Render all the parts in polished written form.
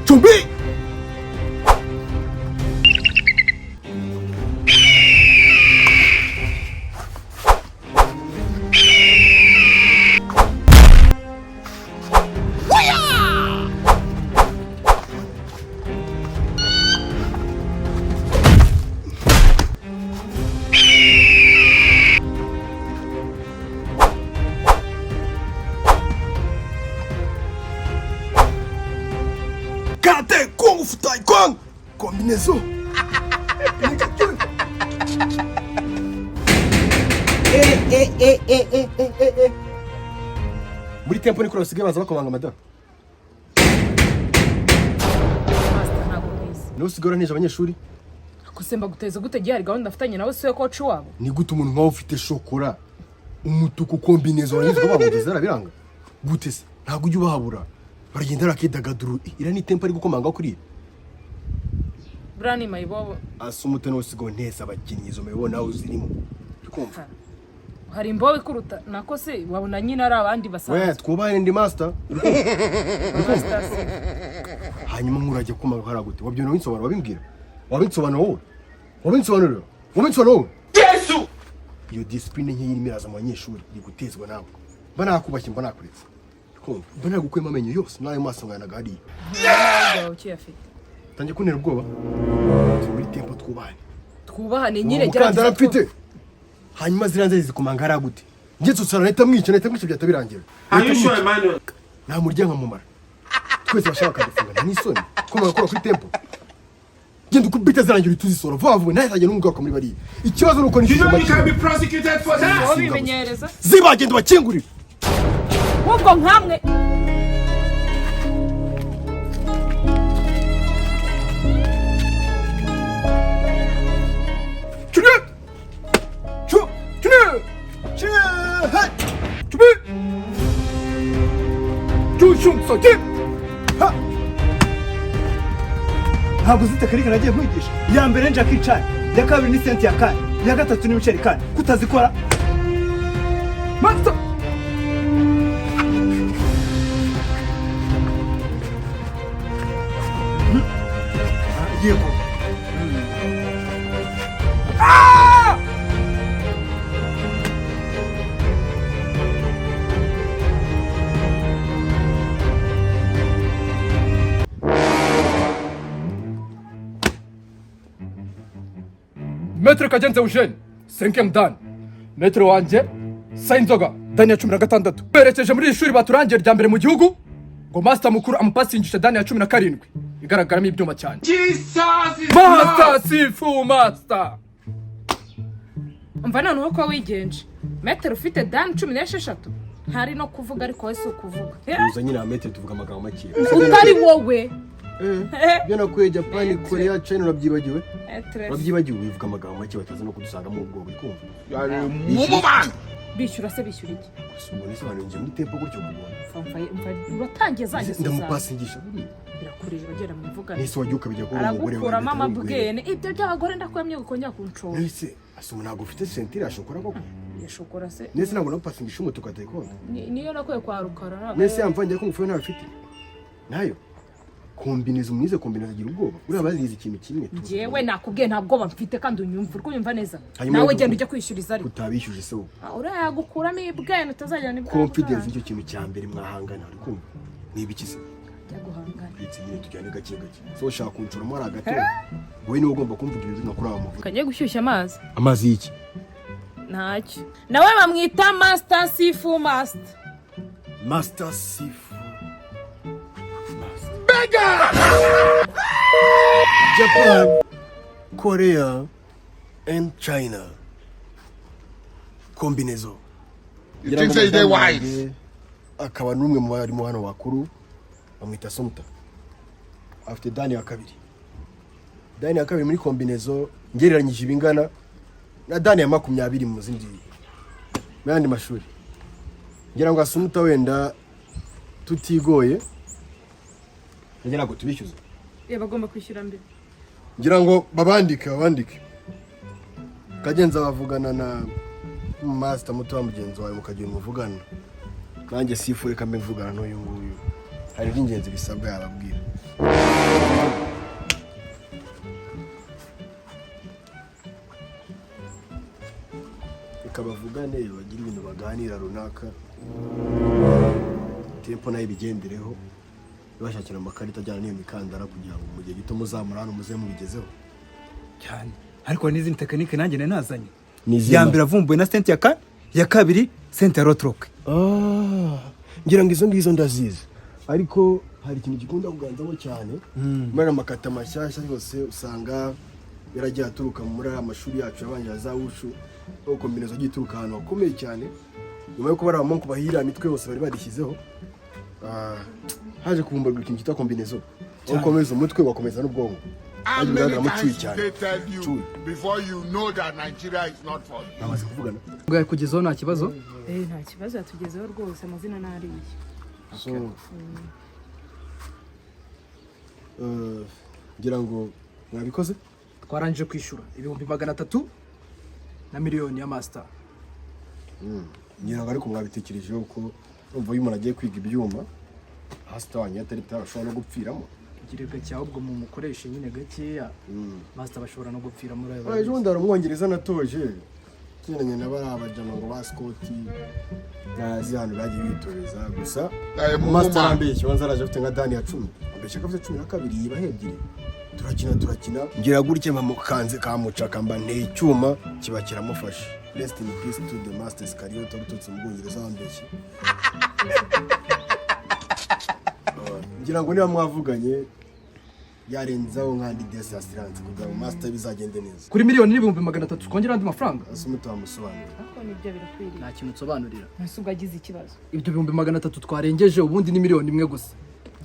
Chumbi! Karate, Kung Fu, Taekwondo, combinaison. Muri tempo ni kuri usigaye baza bakomanga amadara. Nusigora nije abanyeshuri. Akusemba guteza gute gihari gahunda afitanye nawe se coach wabo. Ni gute umuntu nkaho ufite shokora umutuku combinaison yizwe bamugeze arabiranga. Gute se ntago ujye ubahabura. Baragenda rakidagaduru ira ni tempo ari gukomanga kuri. Brani mayibobo. ASUMPTA no sigo ntesa abakinyi zo mebona uzirimo. Kumva. Hari imbowe kuruta nako se wabona nyine ari abandi basanzwe. We twubahane ndi master. Hanyuma nkuraje komanga haragute. Wabyo no winsobana wabimbwira. Wabinsobana wowe. Wabinsobanurira. Wabinsobanura. Yesu. Iyo discipline nke yiri miraza mu banyeshuri igutezwa nawe. Mbana nakubashye mbana nakuretse. Kumva. Mbana nagukwema amenyo yose nayo masangana gari. Yawe ukiyafite. Tangiye kuntera ubwoba. Muri tempo twubahane. Twubahane nyine gerageza mfite. Hanyuma ziranze zikomanga haragute. Ngiye tutsara neta mwica byatabirangira. Are you sure, Emmanuel? Na muryango mumara. Twese bashaka kadufunga n'isoni. Komanga kora kuri tempo. Genda ukubita zarangira tuzisora vuba nahitaje n'umugaruka muri bari. Ikibazo nuko You know you can be prosecuted for that. ubimenyereza. Zibagenda bakingurira. Ubwo nkamwe Ntabwo zitakarika nagiye kwigisha. Ya mbere nje akicana, ya kabiri ni senti ya kane, ya gatatu ni ibiceri kane. Kutazikora Master Yego. Maître Kagenze Eugène, 5e dan. Maître wanje, Sainzoga, dan ya 16. Berekeje muri ishuri baturangiye rya mbere mu gihugu, ngo master mukuru amupasingisha dan ya 17. Igaragaramo ibyuma cyane. Jesus is Master Sifu Master. umva none uko wigenje. Metero ufite dan 16. Hari no kuvuga ariko wese ukuvuga. Uza nyina metero tuvuga amagambo make. Utari wowe. Byo nakwiye Japan, Korea, China urabyibagiwe. Urabyibagiwe wivuga amagambo make bataza no kudusanga mu bwo bikumva. Bishyura se bishyura iki? Asubone sobanura nje muri tempo gutyo kubona. Umva uratangiye zanjye se. Ndamupasingisha buri. Birakureba bagera mu mvuga. Nese wagiuka bijya ko umugore wawe. Aragukura mama bwene. Ibyo by'abagore ndakwemye gukongera kunshora. Nese asuma ntago ufite sentire ashokora koko. Yashokora se. Nese ntabwo napasingisha umutuka taekwondo. Niyo nakwiye kwa RUKARA. Nese yamvangiye ko umufuye nawe afite. Nayo kombineza umwize kombineza agira ubwoba. Urabazize ikintu kimwe. Jewe nakubwiye ntabwo bamfite kandi unyumva urwumva neza. Nawe genda ujya kwishyuriza ari. Utabishyuje se wowe. Urayagukuramo ibwene utazajyana ibwene. Confidence nicyo kintu cya mbere mwahangana ari kumva. Nibikize. Guhangana. Ndetse nyine tujyane gake gake. So ushaka kunshura muri hagati. Wowe niwe ugomba kumvuga ibintu nakuri aba mavuta. Kagiye gushyushya amazi. Amazi y'iki? Ntacyo. Nawe bamwita Master Sifu Master. Master Sifu. Japan, Korea, and China. Combinaison. You think so they wise? Akaba numwe mu bari mu hano bakuru bamwita ASUMPTA. After Dani ya kabiri. Dani ya kabiri muri combinaison ngereranyije ibingana na Dani ya 20 mu zindi. N'andi mashuri. Ngira ngo ASUMPTA wenda tutigoye. Ngira ngo tubishyuze. Bagomba kwishyura mbere. Ngira ngo babandike. Kagenza bavugana na master muto wa mugenzi wawe mukagira muvugana. Nanjye Sifu reka mvugana n'uyu nguyu. Hari ingenzi bisabwa yababwira. reka bavugane bagira ibintu baganira runaka tempo nayo ibigendereho bashakira amakarita ajyana n'iyo mikandara kugira ngo mu gihe gito muzamura hano muze mubigezeho cyane. Ariko n'izindi tekinike nanjye nazanye. Nizima. Ya mbere avumbuwe na senti ya kane, ya kabiri senti ya rotroke. Ngira ngo izo ngizo ndazizi. Ariko hari ikintu gikunda kuganzamo cyane. Muri amakata mashyashya yose usanga yaragiye aturuka muri amashuri yacu yabanje za ushu. Kombinezo gituruka ahantu hakomeye cyane. Nyuma yo kuba ari amonko bahira mitwe yose bari barishyizeho. Haje kuvumburwa ikintu cyitwa kombinezo. Ukomeza umutwe wakomeza n'ubwonko. How many times did they tell you before you know that Nigeria is not for you? Namaze kuvugana. Ngo kugezaho nta kibazo. Nta kibazo yatugezeho rwose amazina nariye. So ngira ngo mwabikoze Twarangije kwishura 300,000 na miliyoni ya master. Ngira ngo ariko mwabitekerejeho ko umva uyu umuntu agiye kwiga ibyuma hasta wanya atari ashobora no gupfiramo. Ikirega cyawe ubwo mu mukoresha nyine gakeya master bashobora no gupfira muri ayo. Ejo ndara umwongereza natoje kinanye n'abarabajama ngo ba Scott nazi hano bagiye bitoreza gusa master ambeshye wanza araje afite nka Dani ya 10 ambeshye kafite 12 yibahebyire turakina ngira gutye bamukanze kamuca kamba nteye icyuma kiba kiramufasha. Rest in peace to the masters career turutse mu Bwongereza ambeshye. Ngira ngo niba mwavuganye yarenzaho nkandi desi asiranze kugira ngo master bizagende neza. Kuri miliyoni 300,000 twongera andi mafaranga. ASUMPTA musobanura. Ariko nibyo birakwiriye. Nta kintu nsobanurira. Nasuga agize ikibazo. Ibyo 300,000 twarengeje ubundi ni miliyoni 1 gusa.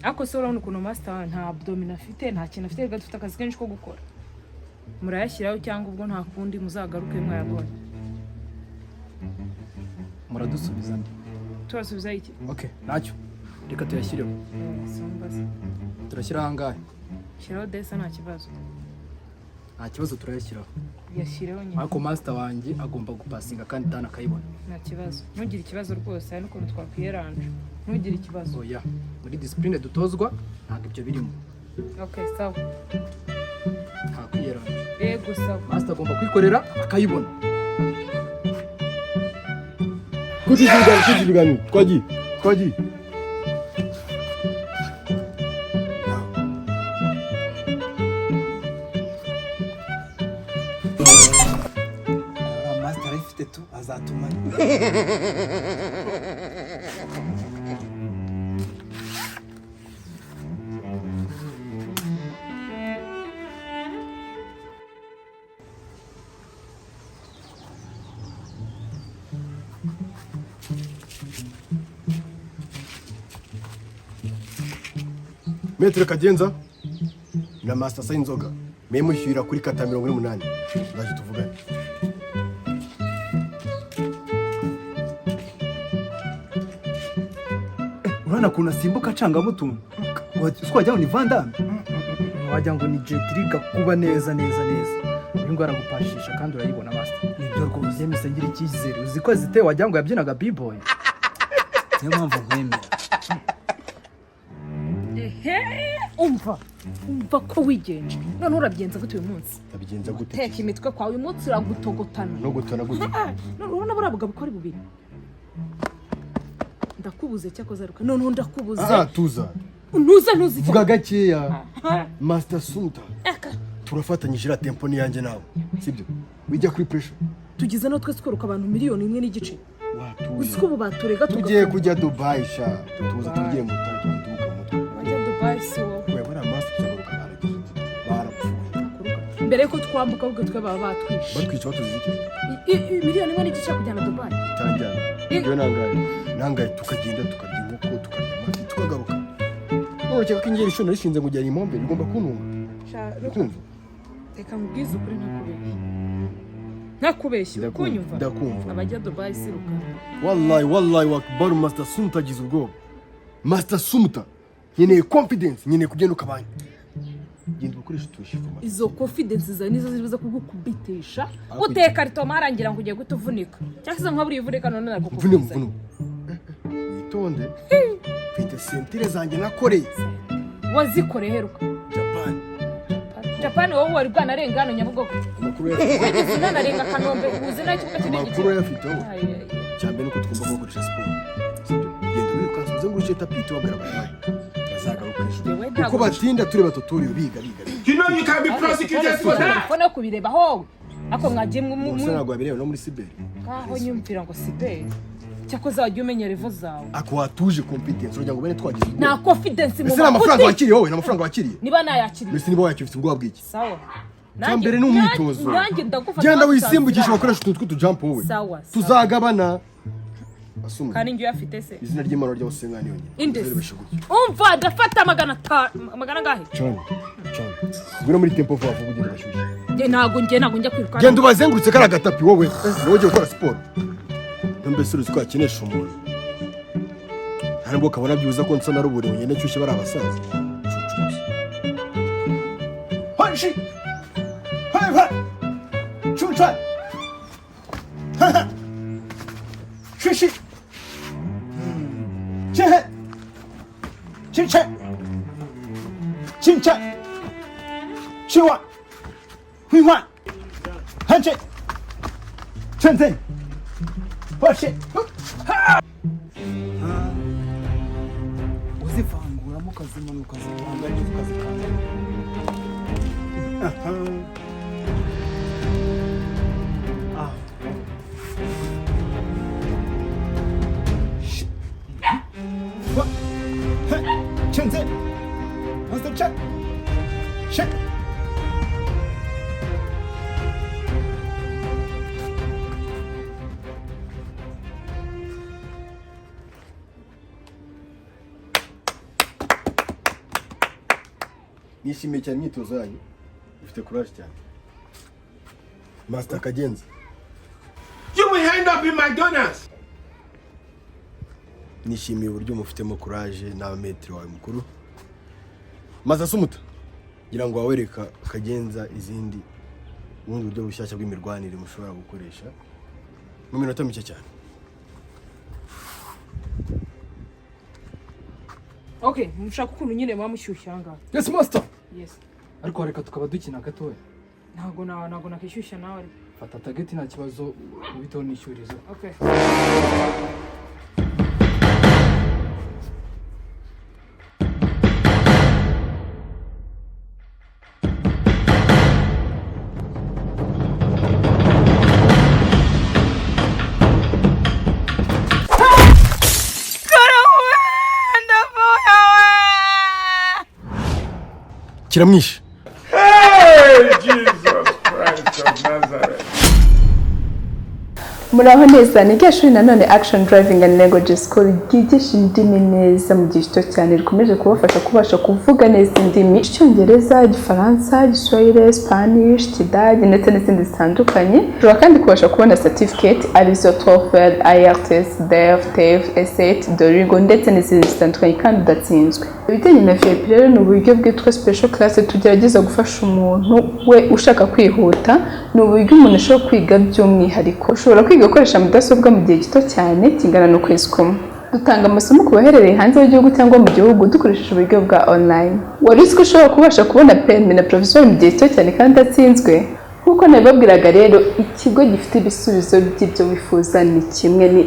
Ariko se urabona ukuntu master nta abdomen afite, nta kintu afite, rega dufite akazi kenshi ko gukora. Murayashyiraho cyangwa ubwo nta kundi muzagaruke mwayabonye. Muradusubiza ndi. Turasubiza iki? Okay, nacyo. Reka tuyashyireho. Sombaza. Turashyira hangahe? Shiraho desa nta kibazo. Nta kibazo turayashyiraho. Yashyireho nyine. Ariko master wanjye agomba gupasinga kandi Dana akayibona. Nta kibazo. Ntugire ikibazo rwose, ari nuko twakwiyeranje. Ntugire ikibazo. Oya, muri discipline dutozwa ntabwo ibyo birimo. Okay, sawa. Nta kwiyeranje. Yego sawa. Master agomba kwikorera akayibona. Kujijigani twagiye. Master ifite tu azatuma. Metre Kagenza na master Sayinzoga memushyira kuri kata 48 ndaje tuvugane. Urana kuna simbuka canga mutuntu. Twajya ni Vandame. Wajya ngo ni jetrika kuba neza. Uyu ngo aragupashisha kandi urayibona master. Nibyo rwose. Yemise ngira icyizere. Uzi ko zite wajya ngo yabyinaga B-boy. Niyo mpamvu nkwemera. Umva ko wigenje. None urabigenza gute uyu munsi? Abigenza gute? Teka imitwe kwa uyu munsi uragutogotana. No gutona gute? None urabona barabuga bikora bubiri. Ndakubuze cyakoze ruka. None ndakubuze. Tuza. Ntuzi. Vuga gakeya. Master ASUMPTA. Turafatanyije la tempo ni yanjye nawe. Sibyo? Wijya kuri pressure. Tugize no twese twuruka abantu miliyoni 1.5. Uzi ko bubaturega tugiye kujya Dubai sha. Tuza tugiye mu tatu nduka mutwe. Wajya Dubai so. Wewe na master cyangwa kanarage. Barapfuye. Mbere ko twambuka ubwo twe baba batwishe. Batwica batuziki. Miliyoni 1.5 kujyana Dubai. Tanjana. Iyo nangaye tukagenda tukarya inkoko tukarya amafi tukagaruka. None cyangwa ingeri isho narishinze ngo jyana impombe igomba kuntunga. Kumva. Reka mubwize ukuri ntakubeshye kunyumva. Ndakumva. Abajya Dubai siruka. Wallahi wakbar master ASUMPTA gize ubwoba. Master ASUMPTA nyine confidence nyine kugenda ukabanye. Genda ukoresha tushifu. Izo confidence za nizo zibuza kugukubitisha. Uteka ritoma arangira ngo ugiye gutuvunika. Cyangwa nka buri ivunika none nakukuvunika. Witonde. Mfite sentire zanjye nakoreye. wazikore heruka Japan wowe wari bwanarenga hano Nyabugogo amakuru yafite nanarenga Kanombe uzi nacyo kinini amakuru yafite cyambere nuko tugomba gukoresha siporo genda wirukansa uzenguruke tapiti wabwira abantu bazagaruka uko batinda tureba tutoriyo biga You know you can be prosecuted for that. Fone kubireba ho ako mwagiye mu ntabwo wabireba no muri siberi aho nyumvira ngo siberi cyakoze wajya umenya revo zawe ako watuje competence urajya ngo bene twagize nta confidence mu bakuru amafaranga wakiriye wowe n'amafaranga wakiriye niba nayakiriye mbese niba wakiriye ubwo wabwiki sawa cyambere n'umwitozo nanjye ndagufata genda wisimbukisha bakoresha utuntu tw'utujump wowe tuzagabana asumwe kandi ngiye afite se izina ry'Imana ryo usengani yonye indesi umva ndafata magana ngahe cyane ngwino muri tempo vuba vuba ugenda bashyushye ntago njya kwiruka genda ubazengurutse kara gatapi wowe wowe gukora siporo mbese uzi ko akenesha umuntu harimo kabona byuza ko nsa na rubure nyene cyushye bari abasaza Hanshi Hai Chucha Shishi Chehe Chinche Chincha Chiwa Huiwan Hanche Chenzen Washe uzivanguramo ukazimanuka zivanga ukazikanda Chenzen Master check Check nishimiye cyane imyitozo yanyu ufite courage cyane Master Kagenza You will end up in McDonald's. nishimiye uburyo mufitemo courage n'abametri wawe mukuru maze ASUMPTA ngira ngo wawereka Kagenza izindi ubundi buryo bushyashya bw'imirwanire mushobora gukoresha mu minota mike cyane okay mushaka ukuntu nyine bamushyushya ngaho Yes master. yes Ariko reka tukaba dukina gatoya. ntago nakishyushya nawe Fata target nta kibazo ubito nishyurizo. okay kiramwishe Hey, Jesus Christ of Nazareth. Muraho neza ni shuri nanone Action Driving and Language School ryigisha indimi neza mu gihe gito cyane rikomeje kubafasha kubasha kuvuga neza indimi Icyongereza, Igifaransa, Igiswahili, Spanish, Kidage ndetse n'izindi zitandukanye. Ushobora kandi kubasha kubona certificate arizo TOEFL, IELTS, DEF, TEF, SAT, Duolingo ndetse n'izindi zitandukanye kandi udatsinzwe. Ibijyanye na VIP rero ni uburyo bwitwa special class tugerageza gufasha umuntu we ushaka kwihuta. Ni uburyo umuntu ashobora kwiga by'umwihariko. Ushobora kwiga gukoresha mudasobwa mu gihe gito cyane kingana n'ukwezi kumwe. Dutanga amasomo ku baherereye hanze y'igihugu cyangwa mu gihugu dukoresheje uburyo bwa online. Wari uzi ko ushobora kubasha kubona permis na provisoire mu gihe gito cyane kandi udatsinzwe? Nkuko nabibabwiraga rero ikigo gifite ibisubizo by'ibyo wifuza ni kimwe, ni